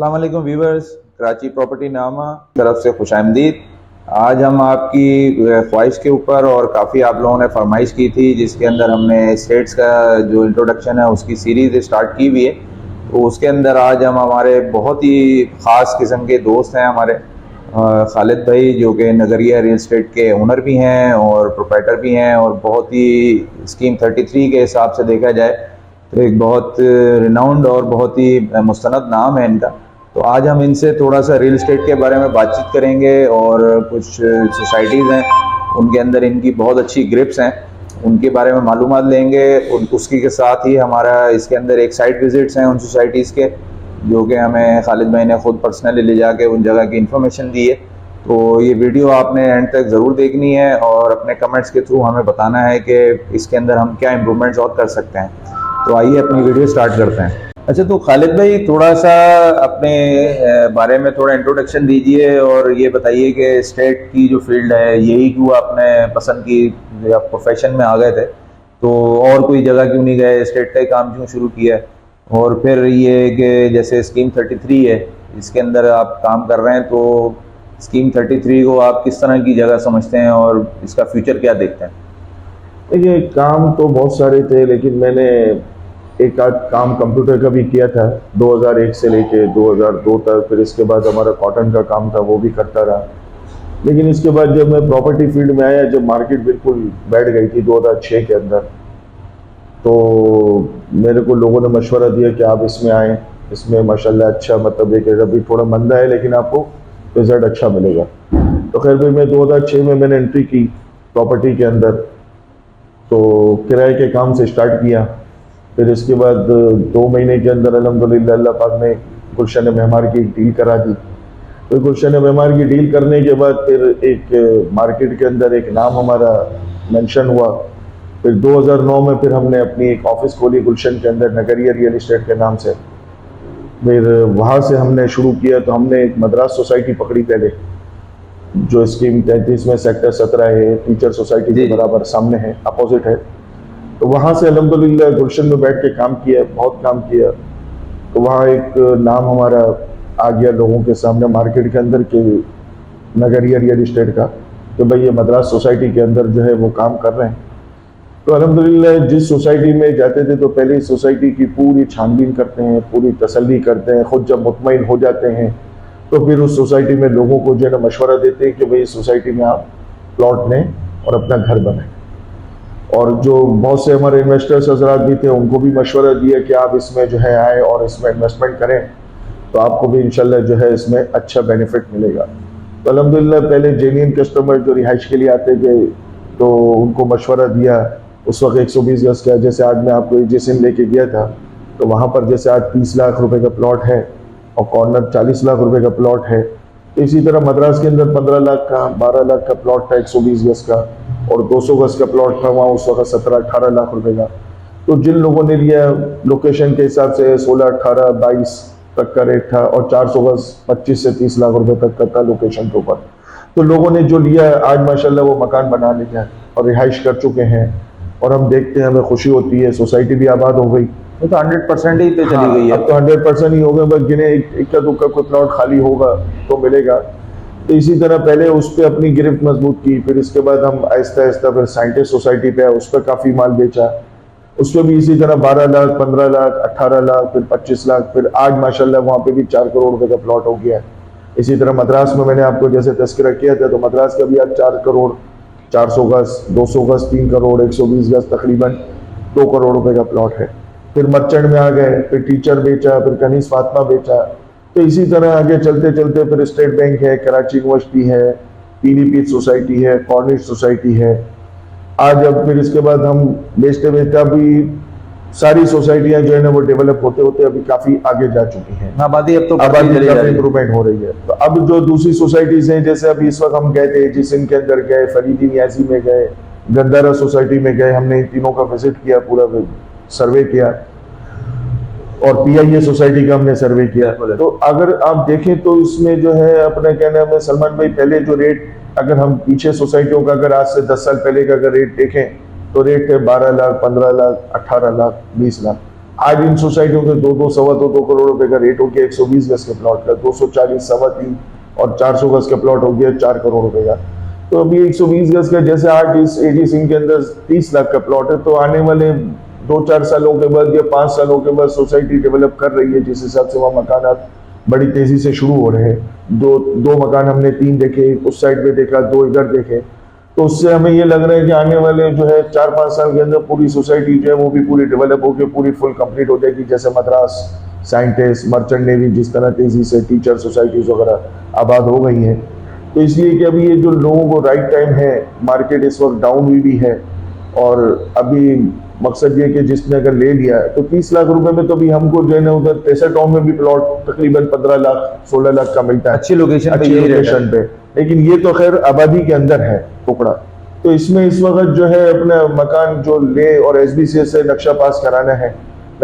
अस्सलाम वालेकुम viewers, Karachi property नामा तरफ से खुशामदीद। आज हम आपकी ख्वाहिश के ऊपर और काफ़ी आप लोगों ने फरमाइश की थी, जिसके अंदर हमने स्टेट्स का जो इंट्रोडक्शन है उसकी सीरीज़ स्टार्ट की हुई है। तो उसके अंदर आज हम हमारे बहुत ही ख़ास किस्म के दोस्त हैं हमारे खालिद भाई, जो कि नगरिया रियल एस्टेट के ओनर भी हैं और प्रोप्राइटर भी हैं, और बहुत ही स्कीम 33 के हिसाब से देखा जाए तो एक बहुत रिनाउंड और बहुत ही मुस्तनद नाम है इनका। तो आज हम इनसे थोड़ा सा रियल एस्टेट के बारे में बातचीत करेंगे और कुछ सोसाइटीज़ हैं उनके अंदर इनकी बहुत अच्छी ग्रिप्स हैं, उनके बारे में मालूमात लेंगे। उसकी के साथ ही हमारा इसके अंदर एक साइट विजिट्स हैं उन सोसाइटीज़ के, जो कि हमें खालिद भाई ने ख़ुद पर्सनली ले जाके उन जगह की इन्फॉर्मेशन दी है। तो ये वीडियो आपने एंड तक ज़रूर देखनी है और अपने कमेंट्स के थ्रू हमें बताना है कि इसके अंदर हम क्या इम्प्रूवमेंट्स और कर सकते हैं। तो आइए अपनी वीडियो स्टार्ट करते हैं। अच्छा, तो खालिद भाई थोड़ा सा अपने बारे में थोड़ा इंट्रोडक्शन दीजिए और ये बताइए कि स्टेट की जो फील्ड है यही क्यों आपने पसंद की, आप प्रोफेशन में आ गए थे तो और कोई जगह क्यों नहीं गए, स्टेट का ही काम क्यों शुरू किया? और फिर ये कि जैसे स्कीम 33 है इसके अंदर आप काम कर रहे हैं, तो स्कीम 33 को आप किस तरह की जगह समझते हैं और इसका फ्यूचर क्या देखते हैं? देखिए, काम तो बहुत सारे थे, लेकिन मैंने एक आध काम कंप्यूटर का भी किया था 2001 से लेके 2002 तक। फिर इसके बाद हमारा कॉटन का काम था, वो भी करता रहा। लेकिन इसके बाद जब मैं प्रॉपर्टी फील्ड में आया, जब मार्केट बिल्कुल बैठ गई थी 2006 के अंदर, तो मेरे को लोगों ने मशवरा दिया कि आप इसमें आएँ, इसमें माशाल्लाह अच्छा, मतलब एक अभी थोड़ा मंदा है लेकिन आपको रिजल्ट अच्छा मिलेगा। तो खैर भाई, मैं 2006 में मैंने एंट्री की प्रॉपर्टी के अंदर, तो किराए के काम से स्टार्ट किया। फिर इसके बाद 2 महीने के अंदर अल्हम्दुलिल्लाह अल्लाह पाक ने गुलशन मेहमार की डील करा दी। तो गुलशन मेहमार की डील करने के बाद फिर एक मार्केट के अंदर एक नाम हमारा मेंशन हुआ। फिर 2009 में फिर हमने अपनी एक ऑफिस खोली गुलशन के अंदर, नगरिया रियल एस्टेट के नाम से। फिर वहाँ से हमने शुरू किया। तो हमने एक मद्रास सोसाइटी पकड़ी पहले, जो स्कीम 33 में सेक्टर 17 है, टीचर सोसाइटी के बराबर सामने है, अपोजिट है। तो वहाँ से अल्हम्दुलिल्लाह गुलशन में बैठ के काम किया, बहुत काम किया। तो वहाँ एक नाम हमारा आ गया लोगों के सामने मार्केट के अंदर के नगरिया रियल एस्टेट का, कि भाई ये मद्रास सोसाइटी के अंदर जो है वो काम कर रहे हैं। तो अल्हम्दुलिल्लाह जिस सोसाइटी में जाते थे तो पहले सोसाइटी की पूरी छानबीन करते हैं, पूरी तसल्ली करते हैं। खुद जब मुतमईन हो जाते हैं तो फिर उस सोसाइटी में लोगों को जो है ना मशवरा देते हैं कि भाई इस सोसाइटी में आप प्लॉट लें और अपना घर बनाएं। और जो बहुत से हमारे इन्वेस्टर्स हजरात भी थे, उनको भी मशवरा दिया कि आप इसमें जो है आए और इसमें इन्वेस्टमेंट करें, तो आपको भी इंशाल्लाह जो है इसमें अच्छा बेनिफिट मिलेगा। तो अल्हम्दुलिल्लाह पहले जेन्युइन कस्टमर जो रिहाइश के लिए आते थे, तो उनको मशवरा दिया। उस वक्त 120 गज का, जैसे आज मैं आपको जिसिम लेके गया था, तो वहाँ पर जैसे आज 30 लाख रुपए का प्लॉट है और कॉर्नर 40 लाख रुपए का प्लॉट है। तो इसी तरह मद्रास के अंदर 15 लाख का, 12 लाख का प्लॉट था 120 गज का, और 200 गज का प्लॉट था वहाँ उस वक्त 17-18 लाख रुपए का। तो जिन लोगों ने लिया, लोकेशन के हिसाब से 16, 18, 22 तक का रेट था, और 400 गज 25 से 30 लाख रुपए तक का था लोकेशन के ऊपर। तो लोगों ने जो लिया, आज माशाल्लाह वो मकान बना लिया और रिहाइश कर चुके हैं, और हम देखते हैं, हमें खुशी होती है। सोसाइटी भी आबाद हो गई, तो 100% ही पे चली गई है। अब तो 100% ही हो गए, बस गिने एक का दुक्का कोई प्लॉट खाली होगा तो मिलेगा। तो इसी तरह पहले उस पर अपनी गिरफ्त मजबूत की। फिर इसके बाद हम आहिस्ता आहिस्ता फिर साइंटिस्ट सोसाइटी पे, उस पर काफ़ी माल बेचा। उस पर भी इसी तरह 12 लाख, 15 लाख, 18 लाख, फिर 25 लाख, फिर आज माशाल्लाह वहाँ पे भी 4 करोड़ रुपए का प्लॉट हो गया है। इसी तरह मद्रास में मैंने आपको जैसे तस्करा किया था, तो मद्रास का भी आज 4 करोड़, 400 गज, 200 गज 3 करोड़, 120 गज तकरीबन 2 करोड़ रुपए का प्लॉट है। फिर मर्चेंट में आ गए, फिर टीचर बेचा, फिर कनीस फातिमा बेचा। तो इसी तरह आगे चलते चलते फिर स्टेट बैंक है, कराची यूनिवर्सिटी है, पीलीपीत सोसाइटी है, कॉर्निश सोसाइटी है। आज अब फिर इसके बाद हम बेचते बेचते अभी सारी सोसाइटियां जो है ना वो डेवलप होते होते अभी काफी आगे जा चुकी हैं। आबादी अब तो काफी इंप्रूवमेंट हो रही है। तो अब जो दूसरी सोसाइटीज हैं, जैसे अभी इस वक्त हम गए थे, जिसिम के अंदर गए, फरीदी नियाजी में गए, गंदारा सोसाइटी में गए, हमने इन तीनों का विजिट किया, पूरा सर्वे किया, और पीआईए सोसाइटी का हमने सर्वे किया। तो अगर आप देखें तो इसमें जो है अपना क्या नाम है सलमान भाई, पहले जो रेट, अगर हम पीछे सोसाइटियों का अगर आज से 10 साल पहले का अगर रेट देखें तो रेट है 12 लाख, 15 लाख, 18 लाख, 20 लाख। आज इन सोसाइटियों के 2-2 सवा 2 करोड़ रुपए का रेट हो गया 120 गज के प्लॉट का, 240 सवा 3 और 400 गज का प्लॉट हो गया 4 करोड़ रुपए का। तो अभी 120 गज का जैसे आज इस एजी सिंह के अंदर 30 लाख का प्लॉट है, तो आने वाले 2-4 सालों के बाद या 5 सालों के बाद सोसाइटी डेवलप कर रही है, जिस हिसाब से वहाँ मकान बड़ी तेजी से शुरू हो रहे हैं। दो मकान हमने 3 देखे, उस साइड पे देखा, 2 इधर देखे, तो उससे हमें ये लग रहा है कि आने वाले जो है 4-5 साल के अंदर पूरी सोसाइटी जो है वो भी पूरी डेवलप होकर पूरी फुल कंप्लीट हो जाएगी। जैसे मद्रास, साइंटिस्ट, मर्चेंट नेवी जिस तरह तेजी से टीचर सोसाइटीज वगैरह आबाद हो गई हैं। तो इसलिए कि अभी ये जो लोगों को राइट टाइम है, मार्केट इस वक्त डाउन हुई भी है, और अभी मकसद ये कि जिसने अगर ले लिया है तो 30 लाख रुपए में तो भी हमको जो है ना उधर तेसर टाउन में भी प्लॉट तकरीबन 15 लाख 16 लाख का मिलता है, अच्छी लोकेशन अच्छी लोकेशन पे। लेकिन ये तो खैर आबादी के अंदर है टुकड़ा, तो इसमें इस वक्त जो है अपना मकान जो ले और SBCS से नक्शा पास कराना है,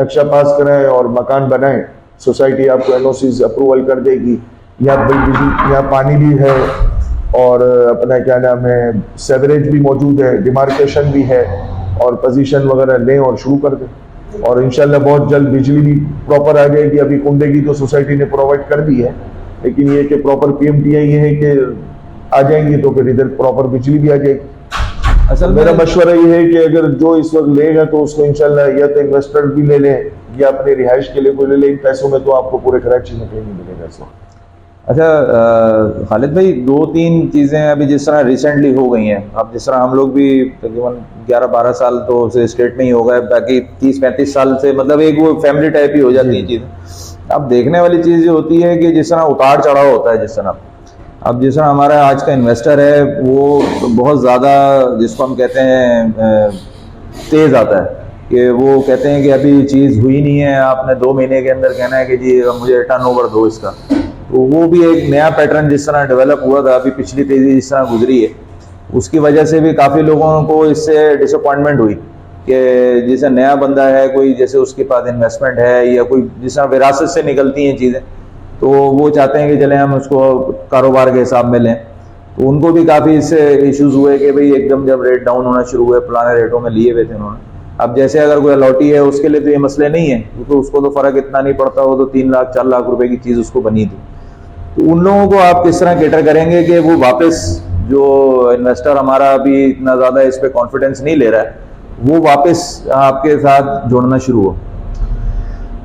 नक्शा पास कराएं और मकान बनाएं। सोसाइटी आपको NOCs अप्रूवल कर देगी, यहाँ बिजली, यहाँ पानी भी है, और अपना क्या नाम है सेवरेज भी मौजूद है, डिमार्केशन भी है, और पोजीशन वगैरह लें और शुरू कर दें। और इंशाल्लाह बहुत जल्द बिजली भी प्रॉपर आ जाएगी। अभी कुंडे की तो सोसाइटी ने प्रोवाइड कर दी है, लेकिन ये कि प्रॉपर PMTI ये है कि आ जाएंगी तो फिर इधर प्रॉपर बिजली भी आ जाएगी। असल मेरा में मशवरा ये है कि अगर जो इस वक्त लेगा तो उसको इंशाल्लाह या तो इन्वेस्टर भी ले लें या अपने रिहाइश के लिए कोई ले लें। इन पैसों में तो आपको पूरे कराची में कहीं नहीं मिलेगा इस वक्त। अच्छा खालिद भाई, 2-3 चीज़ें अभी जिस तरह रिसेंटली हो गई हैं, अब जिस तरह हम लोग भी तकरीबन 11-12 साल तो उसे स्टेट में ही हो गए, बाकी 30-35 साल से मतलब एक वो फैमिली टाइप ही हो जाती है चीज़ें। अब देखने वाली चीज़ ये होती है कि जिस तरह उतार चढ़ाव होता है, जिस तरह अब जिस तरह हमारा आज का इन्वेस्टर है वो बहुत ज़्यादा जिसको हम कहते हैं तेज़ आता है, कि वो कहते हैं कि अभी चीज़ हुई नहीं है, आपने 2 महीने के अंदर कहना है कि जी मुझे टर्नओवर दो इसका। तो वो भी एक नया पैटर्न जिस तरह डेवलप हुआ था अभी पिछली तेजी जिस तरह गुजरी है, उसकी वजह से भी काफ़ी लोगों को इससे डिसअपॉइंटमेंट हुई कि जैसे नया बंदा है कोई, जैसे उसके पास इन्वेस्टमेंट है या कोई जिस तरह विरासत से निकलती हैं चीज़ें, तो वो चाहते हैं कि चले हम उसको कारोबार के हिसाब में लें। तो उनको भी काफ़ी इससे इश्यूज हुए कि भाई एकदम जब रेट डाउन होना शुरू हुए, पुराने रेटों में लिए हुए थे उन्होंने। अब जैसे अगर कोई अलॉटी है उसके लिए तो ये मसले नहीं है, क्योंकि उसको तो फ़र्क इतना नहीं पड़ता, वो तो 3 लाख 4 लाख रुपए की चीज़ उसको बनी थी। तो उन लोगों को आप किस तरह कैटर करेंगे कि वो वापस, जो इन्वेस्टर हमारा अभी इतना ज़्यादा इस पर कॉन्फिडेंस नहीं ले रहा है, वो वापस आपके साथ जुड़ना शुरू हो?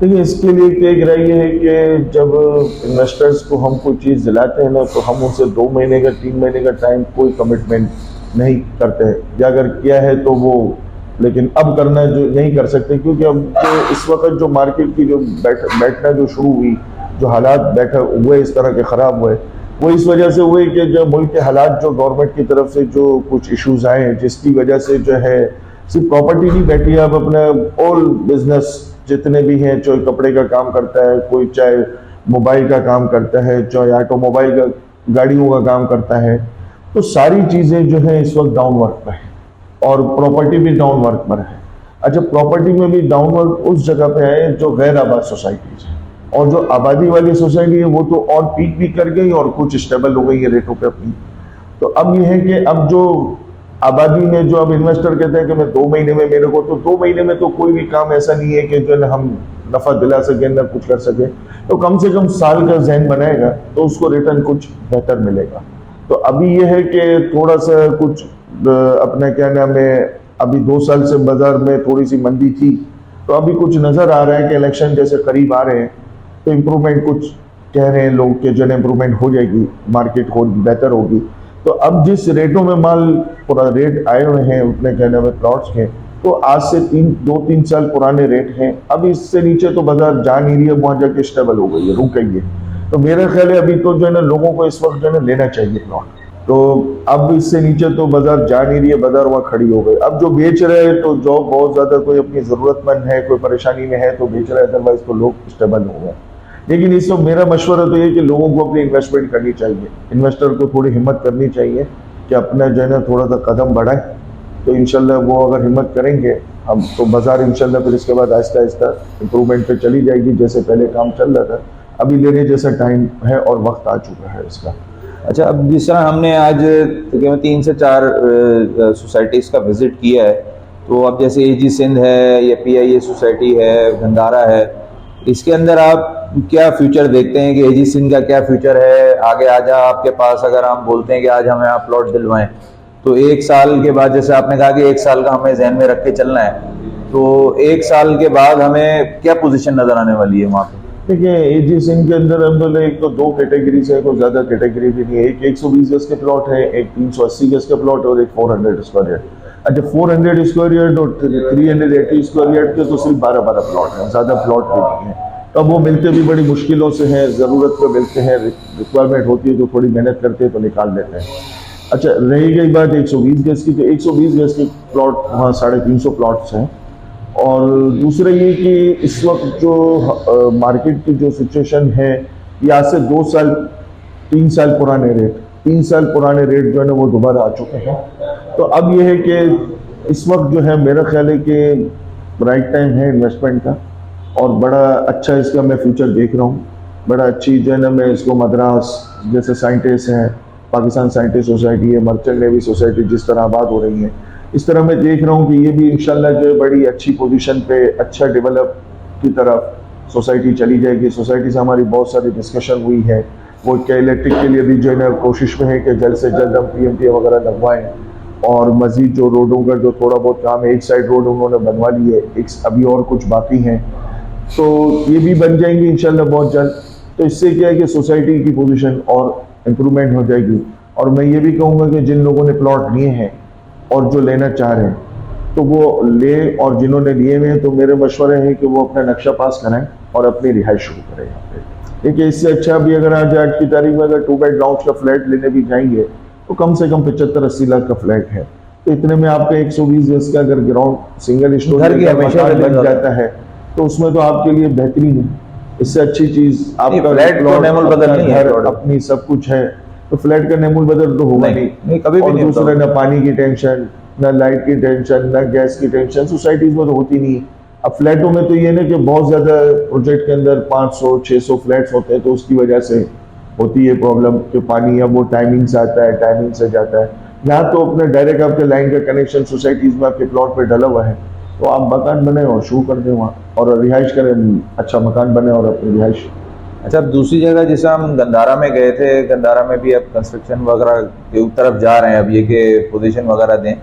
देखिए, इसके लिए एक राय ये है कि जब इन्वेस्टर्स को हम कोई चीज़ दिलाते हैं ना, तो हम उनसे 2 महीने का 3 महीने का टाइम कोई कमिटमेंट नहीं करते हैं, या अगर किया है तो वो, लेकिन अब करना जो नहीं कर सकते, क्योंकि अब जो इस वक्त जो मार्केट की जो बैठना जो शुरू हुई, जो हालात बैठा हुए इस तरह के ख़राब हुए, वो इस वजह से हुए कि जो मुल्क के हालात जो गवर्नमेंट की तरफ से जो कुछ इश्यूज आए हैं, जिसकी वजह से जो है सिर्फ प्रॉपर्टी नहीं बैठी है, अब अपना ऑल बिजनेस जितने भी हैं, चाहे कपड़े का काम करता है कोई, चाहे मोबाइल का काम करता है, चाहे ऑटोमोबाइल का गाड़ियों का काम करता है, तो सारी चीज़ें जो है इस वक्त डाउन वर्क पर है और प्रॉपर्टी भी डाउन वर्क पर है। अच्छा, प्रॉपर्टी में भी डाउन वर्क उस जगह पे है जो गैर आबाद सोसाइटीज है, और जो आबादी वाली सोसाइटी है वो तो और पीक भी कर गई और कुछ स्टेबल हो गई है रेटों पे अपनी। तो अब ये है कि अब जो आबादी में जो अब इन्वेस्टर कहते हैं कि मैं 2 महीने में मेरे को, तो 2 महीने में तो कोई भी काम ऐसा नहीं है कि जो है हम नफा दिला सके ना कुछ कर सके, तो कम से कम साल का जहन बनाएगा तो उसको रिटर्न कुछ बेहतर मिलेगा। तो अभी ये है कि थोड़ा सा कुछ अपना क्या नाम है, अभी 2 साल से बाजार में थोड़ी सी मंदी थी, तो अभी कुछ नजर आ रहा है कि इलेक्शन जैसे करीब आ रहे हैं तो इम्प्रूवमेंट कुछ कह रहे हैं लोग कि जो इम्प्रूवमेंट हो जाएगी, मार्केट हो बेहतर होगी। तो अब जिस रेटों में माल पूरा रेट आए हुए हैं उतने कहने में प्लॉट्स के, तो आज से 2-3 साल पुराने रेट हैं, अब इससे नीचे तो बाजार जा नहीं रही है, वहाँ जाके स्टेबल हो गई है, रुक गई है। तो मेरा ख्याल है अभी तो जो है ना लोगों को इस वक्त जो है ना लेना चाहिए प्लॉट। तो अब इससे नीचे तो बाजार जा नहीं रही है, बाजार वहाँ खड़ी हो गई। अब जो बेच रहे हैं तो जो बहुत ज्यादा कोई अपनी जरूरतमंद है, कोई परेशानी में है तो बेच रहा है, अदरवाइज तो लोग स्टेबल हो गए। लेकिन इस वक्त मेरा मशवरा तो ये कि लोगों को अपनी इन्वेस्टमेंट करनी चाहिए, इन्वेस्टर को थोड़ी हिम्मत करनी चाहिए कि अपना जो है ना थोड़ा सा कदम बढ़ाए, तो इंशाल्लाह वो अगर हिम्मत करेंगे हम, तो बाजार इंशाल्लाह फिर इसके बाद आहिस्ता आहिस्ता इंप्रूवमेंट पे चली जाएगी, जैसे पहले काम चल रहा था। अभी लेने जैसा टाइम है और वक्त आ चुका है इसका। अच्छा, अब जिस तरह हमने आज तकरीबन 3 से 4 सोसाइटीज़ का विज़िट किया है, तो अब जैसे एजी सिंध है या पीआईए सोसाइटी है, गंदारा है, इसके अंदर आप क्या फ्यूचर देखते हैं कि एजी सिंध का क्या फ्यूचर है? आगे आजा आपके पास अगर हम बोलते हैं कि आज हमें आप प्लॉट दिलवाएं, तो एक साल के बाद, जैसे आपने कहा कि एक साल का हमें जहन में रख के चलना है, तो एक साल के बाद हमें क्या पोजीशन नजर आने वाली है वहाँ पे? देखिए, एजी सिंह के अंदर हम बोले एक तो दो कैटेगरीज है, कोई ज्यादा कैटेगरी भी नहीं है। एक 120 गज के प्लॉट है, एक 380 गज का प्लॉट और एक 400 स्क्वायर यार्ड। अच्छा, 400 स्क्वायर यार्ड और 380 स्क्वायर यार्ड के तो सिर्फ 12 प्लॉट है, ज्यादा प्लॉट भी नहीं है। तो अब वो मिलते भी बड़ी मुश्किलों से हैं, जरूरत पे मिलते हैं, रिक्वायरमेंट होती है तो थोड़ी मेहनत करते हैं तो निकाल लेते हैं। अच्छा, रही गई बात 120 गज की, तो 120 गज के प्लॉट वहाँ 350 प्लॉट्स हैं। और दूसरा ये कि इस वक्त जो मार्केट की जो सिचुएशन है, ये आज से 2 साल 3 साल पुराने रेट, 3 साल पुराने रेट जो है ना वो दोबारा आ चुके हैं। तो अब ये है कि इस वक्त जो है मेरा ख्याल है कि राइट टाइम है इन्वेस्टमेंट का, और बड़ा अच्छा इसका मैं फ्यूचर देख रहा हूँ। बड़ा अच्छी जो है ना, मैं इसको मद्रास जैसे साइंटिस्ट हैं, पाकिस्तान साइंटिस्ट सोसाइटी है, मर्चेंट नेवी सोसाइटी जिस तरह आबाद हो रही है, इस तरह मैं देख रहा हूँ कि ये भी इंशाल्लाह जो है बड़ी अच्छी पोजीशन पे, अच्छा डेवलप की तरफ सोसाइटी चली जाएगी। सोसाइटी से हमारी बहुत सारी डिस्कशन हुई है। वो क्या इलेक्ट्रिक के लिए भी जो है ना कोशिश में है कि जल्द से जल्द हम पीएमटी वगैरह लगवाएं, और मजीद जो रोडों का जो थोड़ा बहुत काम है, एक साइड रोड उन्होंने बनवा ली है, एक अभी और कुछ बाकी हैं, तो ये भी बन जाएंगे इंशाल्लाह बहुत जल्द। तो इससे क्या है कि सोसाइटी की पोजीशन और इम्प्रूवमेंट हो जाएगी। और मैं ये भी कहूँगा कि जिन लोगों ने प्लॉट लिए हैं और जो लेना चाह रहे हैं तो वो ले, और जिन्होंने लिए हुए हैं तो मेरे मशवरे हैं कि वो अपना नक्शा पास कराएं और अपनी रिहाइश शुरू करें यहाँ पे। देखिए, इससे अच्छा भी अगर आज की तारीख में अगर 2 बेड ग्राउंड का फ्लैट लेने भी जाएंगे तो कम से कम 75-80 लाख का फ्लैट है। तो इतने में आपका 120 गज का अगर ग्राउंड सिंगल स्टोरी बन जाता है तो उसमें तो आपके लिए बेहतरीन है। इससे अच्छी चीज आपका फ्लैट तो नेमुल बदल नहीं है, अपनी सब कुछ है, तो फ्लैट का नेमुल बदल तो होगा नहीं कभी भी। और दूसरा, न पानी की टेंशन, न लाइट की टेंशन, न गैस की टेंशन सोसाइटीज में तो होती नहीं। अब फ्लैटों में तो ये ना कि बहुत ज्यादा प्रोजेक्ट के अंदर 500-600 फ्लैट्स होते हैं, तो उसकी वजह से होती है प्रॉब्लम कि पानी अब वो टाइमिंग से आता है, टाइमिंग से जाता है। यहाँ तो अपने डायरेक्ट आपके लाइन का कनेक्शन सोसाइटीज में आपके प्लॉट पे डला हुआ है, तो आप मकान बने और शुरू कर दें वहाँ, और रिहाइश करें, अच्छा मकान बने और अपनी रिहाइश। अच्छा, अब दूसरी जगह जैसे हम गंदारा में गए थे, गंदारा में भी अब कंस्ट्रक्शन वगैरह की तरफ जा रहे हैं, अब ये के पोजीशन वगैरह दें,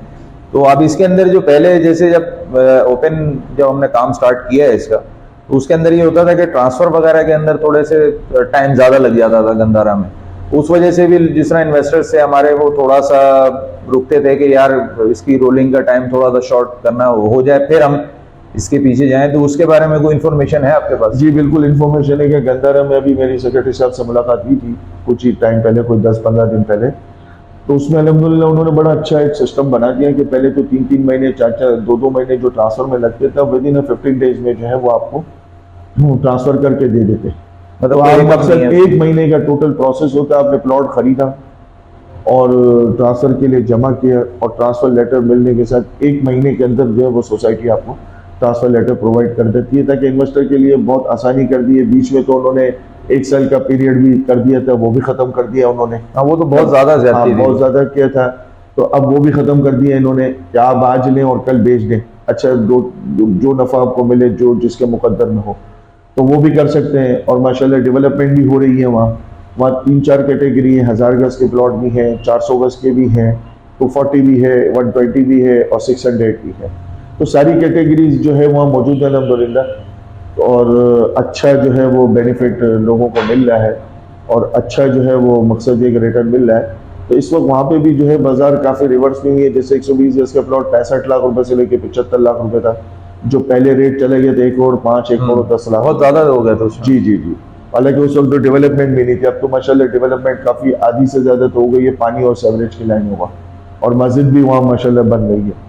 तो अब इसके अंदर जो पहले जैसे जब हमने काम स्टार्ट किया है इसका, तो उसके अंदर ये होता था कि ट्रांसफर वगैरह के अंदर थोड़े से टाइम ज़्यादा लग जाता था गंदारा में। उस वजह से भी जिस तरह इन्वेस्टर्स से हमारे वो थोड़ा सा रुकते थे कि यार इसकी रोलिंग का टाइम थोड़ा सा शॉर्ट करना हो जाए फिर हम इसके पीछे जाएं, तो उसके बारे में कोई इन्फॉर्मेशन है आपके पास? जी बिल्कुल इन्फॉर्मेशन है कि गंदारा में अभी मेरी सेक्रेटरी साहब से मुलाकात हुई थी कुछ ही टाइम पहले, कोई 10-15 दिन पहले। तो उसमें अल्हम्दुलिल्लाह उन्होंने बड़ा अच्छा एक सिस्टम बना दिया कि पहले तो 3-3 महीने, 4-4, 2-2 महीने जो ट्रांसफर में लगते थे, विद इन 15 डेज में जो है वो आपको ट्रांसफर करके दे देते। मतलब अक्सर 1 महीने का टोटल प्रोसेस होता है। आपने प्लॉट खरीदा और ट्रांसफर के लिए जमा किया, और ट्रांसफर लेटर मिलने के साथ 1 महीने के अंदर जो है वो सोसाइटी आपको ट्रांसफर लेटर प्रोवाइड कर देती है, ताकि इन्वेस्टर के लिए बहुत आसानी कर दी है। बीच में तो उन्होंने 1 साल का पीरियड भी कर दिया था, वो भी खत्म कर दिया उन्होंने। हाँ, वो तो बहुत ज्यादा बहुत ज्यादा किया था, तो अब वो भी खत्म कर दिया इन्होंने कि आप आज लें और कल बेच दें। अच्छा, जो नफा आपको मिले, जो जिसके मुकद्दर में हो, तो वो भी कर सकते हैं। और माशाल्लाह डेवलपमेंट भी हो रही है वहाँ 3-4 कैटेगरी है। 1000 गज के प्लॉट भी हैं, 400 गज के भी हैं, 240 भी है, 120 भी है और 600 भी है। तो सारी कैटेगरीज जो है वहाँ मौजूद है अल्हम्दुलिल्लाह, और अच्छा जो है वो बेनिफिट लोगों को मिल रहा है, और अच्छा जो है वो मकसद एक रिटर्न मिल रहा है। तो इस वक्त वहाँ पे भी जो है बाजार काफ़ी रिवर्स में ही है। जैसे 120 गज का प्लॉट 65 लाख रुपए से लेके 75 लाख रुपए था, जो पहले रेट चले गए थे 1 करोड़ 5, 1 करोड़ 10 लाख, बहुत ज्यादा हो गया था। जी जी जी। हालांकि उस वक्त तो डेवलपमेंट भी नहीं थी, अब तो माशाल्लाह डेवलपमेंट काफ़ी आधी से ज़्यादा तो हो गई है। पानी और सेवरेज की लाइन हुआ, और मस्जिद भी वहाँ माशाल्लाह बन गई है।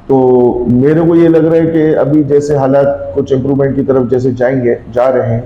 तो मेरे को ये लग रहा है कि अभी जैसे हालात कुछ इम्प्रूवमेंट की तरफ जैसे जा रहे हैं,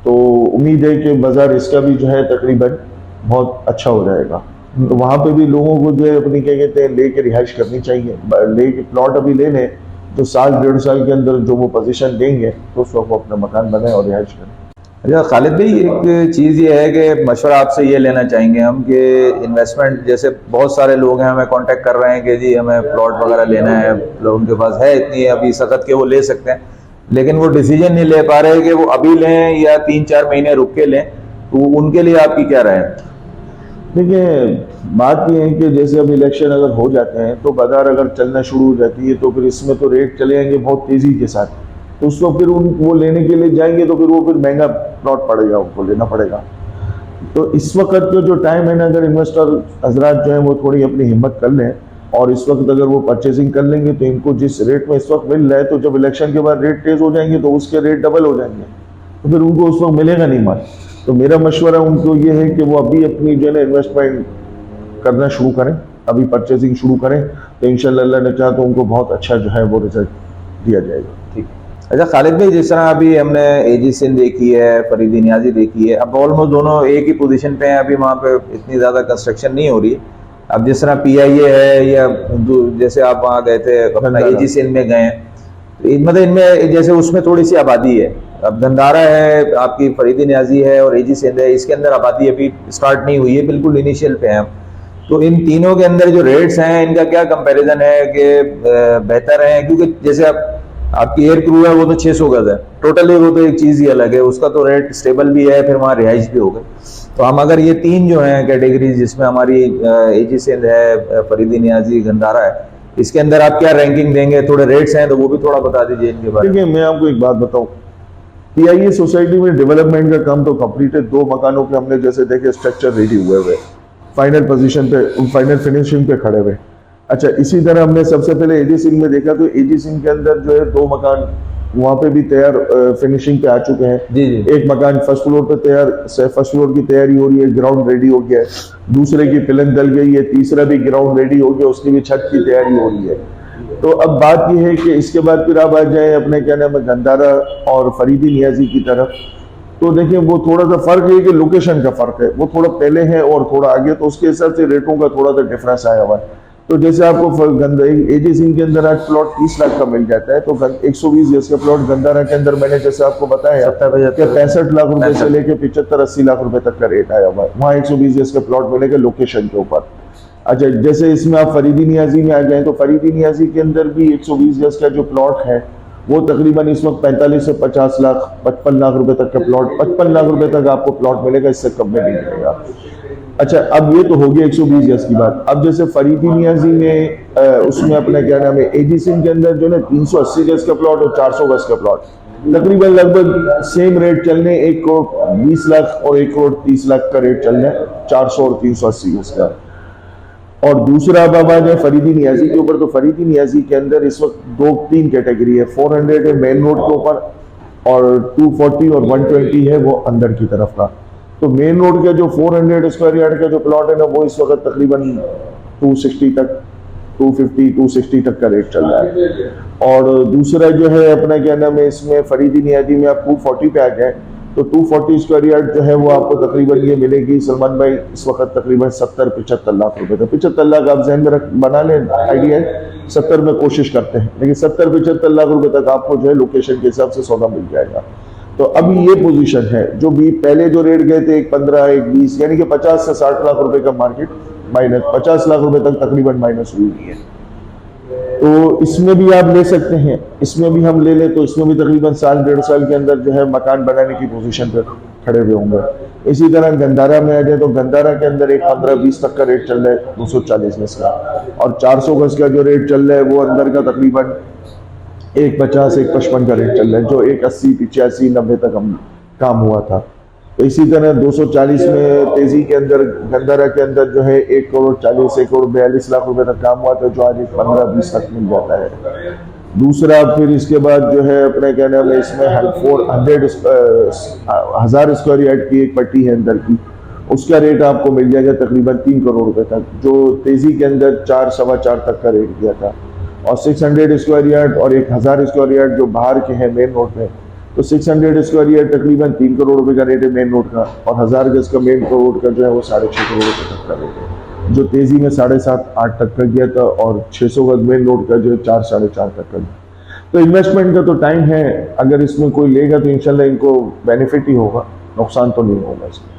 तो उम्मीद है कि बाजार इसका भी जो है तकरीबन बहुत अच्छा हो जाएगा। तो वहाँ पे भी लोगों को जो है अपनी क्या कहते हैं लेके रिहाइश करनी चाहिए। लेके प्लॉट अभी ले लें तो 1-1.5 साल के अंदर जो वो पोजीशन देंगे तो उस वक्त वो अपना मकान बनाए और रिहाइश करें। अच्छा खालिद भाई, एक चीज़ ये है कि मशवरा आपसे ये लेना चाहेंगे हम कि इन्वेस्टमेंट, जैसे बहुत सारे लोग हैं हमें कांटेक्ट कर रहे हैं कि जी हमें प्लॉट वगैरह लेना है, उनके पास है इतनी अभी सख्त के वो ले सकते हैं, लेकिन वो डिसीजन नहीं ले पा रहे कि वो अभी लें या 3-4 महीने रुक के लें, तो उनके लिए आपकी क्या राय है? देखिए, बात ये है कि जैसे अब इलेक्शन अगर हो जाते हैं तो बाजार अगर चलना शुरू हो जाती है तो फिर इसमें तो रेट चले जाएंगे बहुत तेजी के साथ, तो उसको फिर वो लेने के लिए जाएंगे तो फिर वो फिर महंगा प्लॉट पड़ेगा, उनको लेना पड़ेगा। तो इस वक्त का जो टाइम है ना, अगर इन्वेस्टर हजरात जो है वो थोड़ी अपनी हिम्मत कर लें और इस वक्त अगर वो परचेजिंग कर लेंगे तो इनको जिस रेट में इस वक्त मिल रहा है, तो जब इलेक्शन के बाद रेट तेज हो जाएंगे तो उसके रेट डबल हो जाएंगे, तो फिर उनको उस वक्त मिलेगा नहीं माल। तो मेरा मशवरा उनको ये है कि वो अभी अपनी जो है ना इन्वेस्टमेंट करना शुरू करें, अभी परचेजिंग शुरू करें, तो इंशाल्लाह अल्लाह ने चाहा तो उनको बहुत अच्छा जो है वो रिजल्ट दिया जाएगा। ठीक। अच्छा खालिद भाई, जिस तरह अभी हमने एजी सिंध देखी है, फरीदी नियाजी देखी है, अब ऑलमोस्ट दोनों एक ही पोजीशन पे हैं, अभी वहाँ पे इतनी ज़्यादा कंस्ट्रक्शन नहीं हो रही। अब जिस तरह पीआईए है या जैसे आप वहाँ गए थे अपना एजी सिंध में गए हैं, तो मतलब इनमें जैसे उसमें थोड़ी सी आबादी है, अब गंदारा है, आपकी फरीदी नियाजी है और एजी सिंध है, इसके अंदर आबादी अभी स्टार्ट नहीं हुई है, बिल्कुल इनिशियल पे है हम। तो इन तीनों के अंदर जो रेट्स हैं इनका क्या कंपैरिजन है कि बेहतर है? क्योंकि जैसे आपकी एयर क्रू है वो तो 600 गज है टोटली, वो तो एक चीज़ ही अलग है, उसका तो रेट स्टेबल भी है, फिर वहाँ रिहाइश भी हो गई। तो हम अगर ये तीन जो हैं कैटेगरीज, जिसमें हमारी एजी सिंध है, फरीदी नियाजी, गंदारा है, इसके अंदर आप क्या रैंकिंग देंगे? थोड़े रेट्स हैं तो वो भी थोड़ा बता दीजिए इनके बारे में। देखिए, मैं आपको एक बात बताऊं, पीआईए सोसाइटी में डेवलपमेंट का काम तो कंप्लीट है। 2 मकानों के हमने जैसे देखे स्ट्रक्चर रेडी हुए फाइनल पोजीशन पे, फाइनल फिनिशिंग पे खड़े हुए। अच्छा, इसी तरह हमने सबसे पहले एजी सिंह में देखा तो एजी सिंह के अंदर जो है 2 मकान वहां पे भी तैयार फिनिशिंग पे आ चुके हैं। जी जी। एक मकान फर्स्ट फ्लोर पे तैयार, फर्स्ट फ्लोर की तैयारी हो रही है, ग्राउंड रेडी हो गया है, दूसरे की पिलन डल गई है, तीसरा भी ग्राउंड रेडी हो गया, उसकी भी छत की तैयारी हो रही है। तो अब बात यह है कि इसके बाद फिर आप आ जाए अपने क्या नाम है गंदारा और फरीदी नियाजी की तरफ। तो देखिए, वो थोड़ा सा फर्क है कि लोकेशन का फर्क है, वो थोड़ा पहले है और थोड़ा आगे, तो उसके हिसाब से रेटों का थोड़ा सा डिफरेंस आया हुआ है। तो जैसे आपको एजी सिंह के अंदर आज प्लॉट 30 लाख का मिल जाता है, तो 120 गज का प्लॉट गंदारा के अंदर मैंने जैसे आपको बताया 65 लाख रुपए से लेके 75-80 लाख रुपए तक का रेट आया हुआ है। वहाँ 120 गज का प्लॉट मिलेगा लोकेशन के ऊपर। अच्छा, जैसे इसमें आप फरीदी नियाजी में आ जाए तो फरीदी नियाजी के अंदर भी 120 गज का जो प्लॉट है वो तकरीबन इस वक्त 45 से 50 लाख 55 लाख रुपए तक का प्लॉट, 55 लाख रुपए तक आपको प्लॉट मिलेगा, इससे कम में नहीं मिलेगा। अच्छा, अब ये तो हो गया 120 गज की बात। अब जैसे फरीदी नियाजी में उसमें अपना क्या नाम है एजी सिंह के अंदर जो है 380 गज का प्लॉट और 400 गज का प्लॉट तकरीबन लगभग सेम रेट चलने, 1 करोड़ 20 लाख और 1 करोड़ 30 लाख का रेट चलना है 400 और 380 गज का। और दूसरा अब आ जाए फरीदी नियाजी के ऊपर, तो फरीदी नियाजी के अंदर इस वक्त 2-3 कैटेगरी है। 400 है मेन रोड के ऊपर और 240 और 120 है वो अंदर की तरफ का। तो मेन रोड का जो 400 स्क्वायर यार्ड का जो प्लॉट है ना, वो इस वक्त तकरीबन 260 तक 250-260 तक का रेट चल रहा है। और दूसरा जो है अपना क्या नाम है इसमें फरीदी नियाजी में आप 240 पे आ जाए तो 240 स्क्वायर यार्ड जो है वो आपको तकरीबन ये मिलेगी सलमान भाई इस वक्त तकरीबन 70-75 लाख रुपए का। 75 लाख आप जहन में बना लें, आइडिया है 70 में कोशिश करते हैं, लेकिन 70-75 लाख रुपए तक आपको जो है लोकेशन के हिसाब से सौदा मिल जाएगा। तो अभी ये पोजीशन है, जो भी पहले जो रेट गए थे 115 120 यानी कि 50 से 60 लाख रुपए का मार्केट माइनस 50 लाख रुपए तक तकरीबन माइनस हुई है। तो इसमें भी आप ले सकते हैं, इसमें भी हम ले लें तो इसमें भी तकरीबन 1-1.5 साल के अंदर जो है मकान बनाने की पोजीशन पर खड़े हुए होंगे। इसी तरह गंदारा में आ जाए तो गंदारा के अंदर एक 15-20 तक का रेट चल रहा है 240 गज का, और 400 गज का जो रेट चल रहा है वो अंदर का तकरीबन 150-155 का रेट चल रहा है, जो 180-85-90 तक हम काम हुआ था। तो इसी तरह 240 में तेजी के अंदर गंदारा के अंदर जो है 1 करोड़ 40 1 करोड़ 42 लाख रुपए तक काम हुआ था, जो आज 15-20 तक मिल जाता है। दूसरा फिर इसके बाद जो है अपने क्या नाम है इसमें 1000 स्क्वायर यार्ड की एक पट्टी है अंदर की, उसका रेट आपको मिल जाएगा तकरीबन 3 करोड़ रुपए तक, जो तेजी के अंदर 4-4.25 तक का रेट दिया था। और 600 स्क्वायर यार्ड और 1000 स्क्वायर यार्ड जो बाहर के हैं मेन रोड में, तो 600 स्क्वायर यार्ड तकरीबन 3 करोड़ रुपए का रेट है मेन रोड का, और 1000 गज का मेन रोड का जो है वो 6.5 करोड़ रुपए तक का रेट है, जो तेजी में 7.5-8 तक का गया था, और 600 गज मेन रोड का जो है 4-4.5 तक का। तो इन्वेस्टमेंट का तो टाइम है, अगर इसमें कोई लेगा तो इंशाल्लाह इनको बेनिफिट ही होगा, नुकसान तो नहीं होगा इसमें।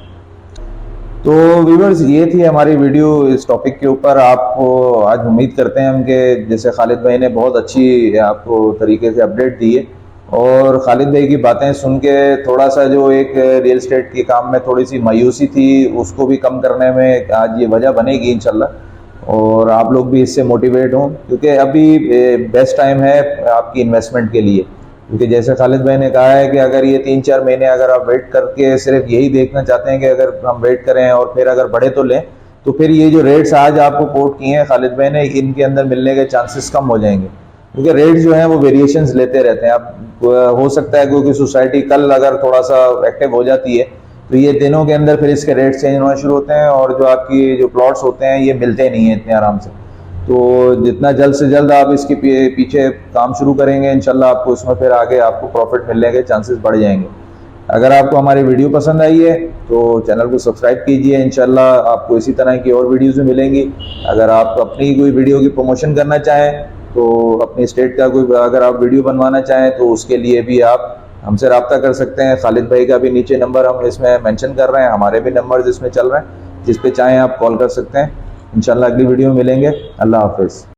तो व्यूवर्स, ये थी हमारी वीडियो इस टॉपिक के ऊपर। आपको आज उम्मीद करते हैं हम कि जैसे खालिद भाई ने बहुत अच्छी आपको तरीके से अपडेट दी है, और खालिद भाई की बातें सुन के थोड़ा सा जो एक रियल एस्टेट के काम में थोड़ी सी मायूसी थी उसको भी कम करने में आज ये वजह बनेगी इंशाल्लाह, और आप लोग भी इससे मोटिवेट हों, क्योंकि अभी बेस्ट टाइम है आपकी इन्वेस्टमेंट के लिए। क्योंकि जैसे खालिद भाई ने कहा है कि अगर ये 3-4 महीने अगर आप वेट करके सिर्फ यही देखना चाहते हैं कि अगर हम वेट करें और फिर अगर बढ़े तो लें, तो फिर ये जो रेट्स आज आपको कोट किए हैं खालिद भाई ने, इनके अंदर मिलने के चांसेस कम हो जाएंगे, क्योंकि रेट्स जो हैं वो वेरिएशंस लेते रहते हैं। अब हो सकता है क्योंकि सोसाइटी कल अगर थोड़ा सा एक्टिव हो जाती है तो ये दिनों के अंदर फिर इसके रेट्स चेंज होना शुरू होते हैं, और जो आपकी जो प्लॉट्स होते हैं ये मिलते नहीं हैं इतने आराम से। तो जितना जल्द से जल्द आप इसके पीछे काम शुरू करेंगे इंशाल्लाह आपको इसमें फिर आगे आपको प्रॉफिट मिलने के चांसेस बढ़ जाएंगे। अगर आपको हमारी वीडियो पसंद आई है तो चैनल को सब्सक्राइब कीजिए, इंशाल्लाह आपको इसी तरह की और वीडियोज़ भी मिलेंगी। अगर आप अपनी कोई वीडियो की प्रमोशन करना चाहें तो अपनी स्टेट का कोई अगर आप वीडियो बनवाना चाहें तो उसके लिए भी आप हमसे रब्ता कर सकते हैं। खालिद भाई का भी नीचे नंबर हम इसमें मेंशन कर रहे हैं, हमारे भी नंबर इसमें चल रहे हैं, जिस पे चाहें आप कॉल कर सकते हैं। इंशाल्लाह अगली वीडियो में मिलेंगे। अल्लाह हाफिज़।